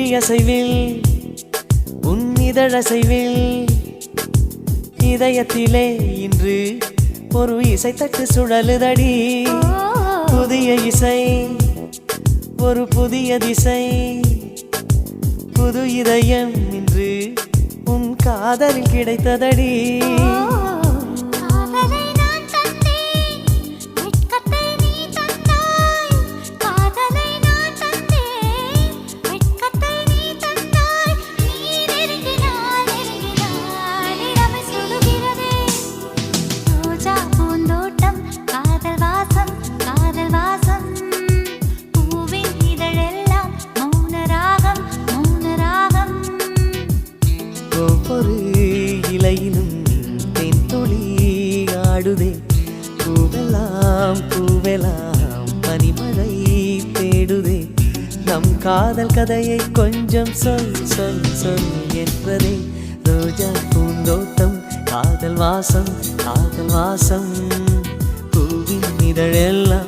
விழியசைவில் உன் இதழசைவில் இதயத்திலே இன்று ஒரு இசைத்தட்டு சுழலுதடி. புதிய இசை ஒரு புதிய திசை, புது இதயம் இன்று உன் காதலில் கிடைத்ததடி. ஒவ்வொரு இலையிலும் தென் துளி ஆடுதே. பூவெல்லாம் பூவெல்லாம் பனிமழை தேடுதே. நம் காதல் கதையை கொஞ்சம் சொல் சொல் சொல் என்றதே. ரோஜா பூந்தோட்டம் காதல் வாசம் பூவின் இதழெல்லாம்